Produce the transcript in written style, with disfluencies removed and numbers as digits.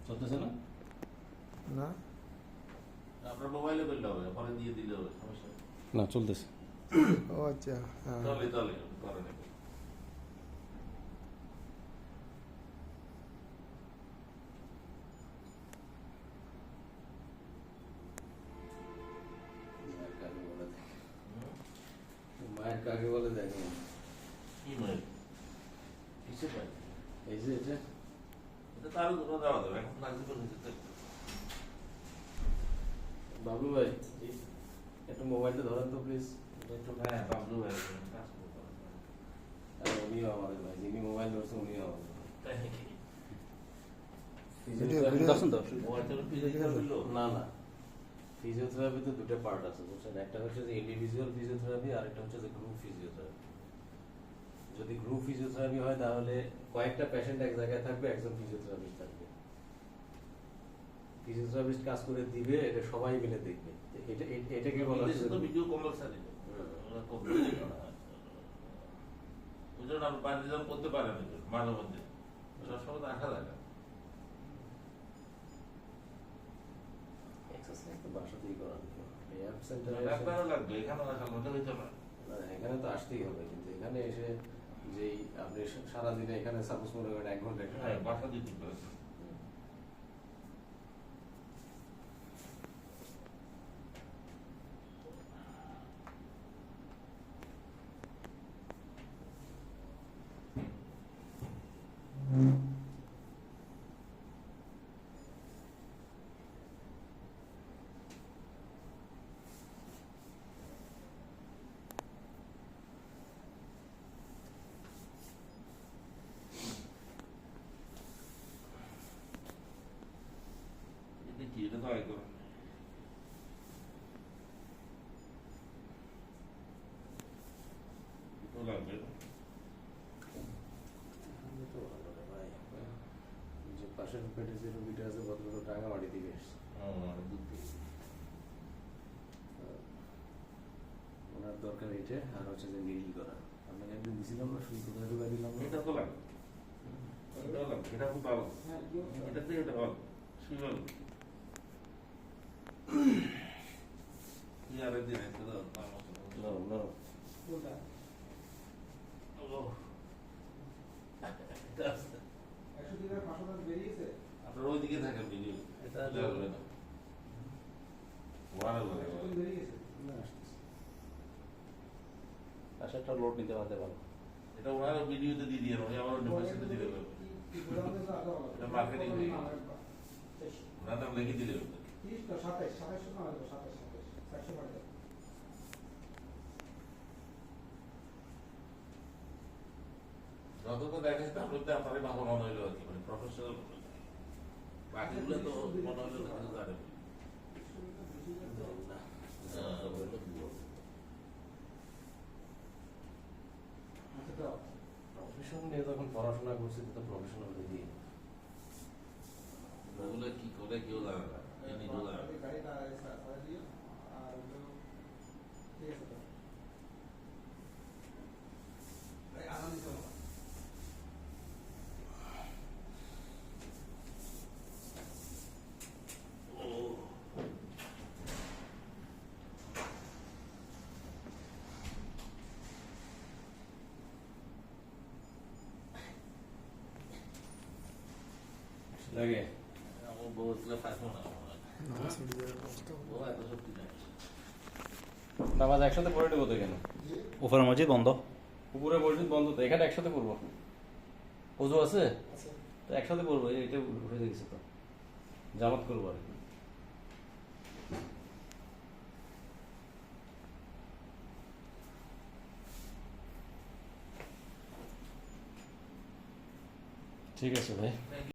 চলতেছে না? না আপনার মোবাইলে করলে হবে, পরে দিয়ে দিলে হবে, সমস্যা নেই। না, চলতেছে। ও আচ্ছা হ্যাঁ তাহলে করে নেবে। মায়ের কাকে বলে দেখো। কি মাইল? কিসের মাইল? এই যে এটা এটা তো আরো দূরে দেওয়া যাবে, এখন লাগবে তো নিচে। বাবলু ভাই, একটু মোবাইলটা ধরেন তো প্লিজ। একটু হ্যাঁ, বাবলু ভাই কাজ করতে হবে। আর উনিও আমাদের ভাই, যিনি মোবাইল ধরছে উনিও আমাদের ভাই। তাই নাকি? ফিজিওথেরাপি দর্শন তো? মোবাইলটা ফিজিওথেরাপি হলো? না না, ফিজিওথেরাপিতে দুটো পার্ট আছে বুঝছেন। একটা হচ্ছে যে ইন্ডিভিজুয়াল ফিজিওথেরাপি, আর একটা হচ্ছে যে গ্রুপ ফিজিওথেরাপি। যদি গ্রুপ ফিজিওথেরাপি হয় তাহলে কয়েকটা পেশেন্ট এক জায়গায় থাকবে, একজন ফিজিওথেরাপিস্ট থাকবে। ফিজিওথেরাপিস্ট কাজ করে দিবে, এটা সবাই মিলে দেখবে। এটাকে বলা বিদেশে তো হচ্ছে ভিডিও কম্পালসারি। ওরা করবে না। ওই জন্য আপনি বাইরে যাওয়া করতে পারেন না, মাঝে মধ্যে সবসময় তো আঠা লাগে। এক্সারসাইজ তো বাসাতেই করার। এই অ্যাপ সেন্টারে ডাক্তারও লাগবে, এখানে আসার মধ্যে হইতে পারে। এখানে তো আসতেই হবে, কিন্তু এখানে এসে যেই আপনি সারাদিনে এখানে সাপোজ মনে করেন 1 ঘন্টা হ্যাঁ, বাসা দিতে পারে। এটা কি? এটা তো আয় করে। এটাও লাগবে। আমি তো ভালো রে ভাই। যে পাশের পেটে যে রুগীটা আছে ভদ্রলোক রাঙামাটি থেকে এসছে। দুধ দিয়ে। ওনার দরকার এটা, আর হচ্ছে যে নিরিল করা। আপনাকে একদিন দিছিলাম না, শুধু কোথায় ঢুকাই দিলাম না? এটা তো লাগবে। এটাও লাগবে। এটা খুব ভালো। এটাতে এটা ভালো। শুই ভালো। কি আরেকদিন একটা দাও, তার মতো। না না, ওহ। এটা আছে। আপনার ওইদিকে থাকেন ভিডিও। এটা লাগবে না। ওয়ারে লাগবে। না আসতেছে। পাশেরটা লোড নিতে পারতে ভালো। এটা ওনারা ভিডিওতে দিয়ে দিয়ে নয়, আমার ডিভাইসে দিয়ে দেবে। এটা মার্কেটিং হয়ে গেছে। ওনারা লিখে দিলে হবে। যতটা দেখাচ্ছে আপনি তো আপনারই ভালো মনে হইলো আর কি, মানে প্রফেশনাল বাকিগুলো তো মনে হইলো না কিছু জানে প্রফেশন নিয়ে যখন পড়াশোনা করছি তো প্রফেশনাল দিদি ওগুলো কি করে কেউ জানে না, এ নিজেও জানে না। লাগে আমার বউ আসলে পাইবো না, ও এত সত্যি নাই। নামাজ একসাথে পড়ে নেবো তো এখানে। উপরে মসজিদ বন্ধ। উপরে মসজিদ বন্ধ তো, এখানে একসাথে পড়বো। ওযু আছে তো একসাথে পড়বো। এটা উঠে গেছে তো, জামাত করবো আর কি। ঠিক আছে ভাই।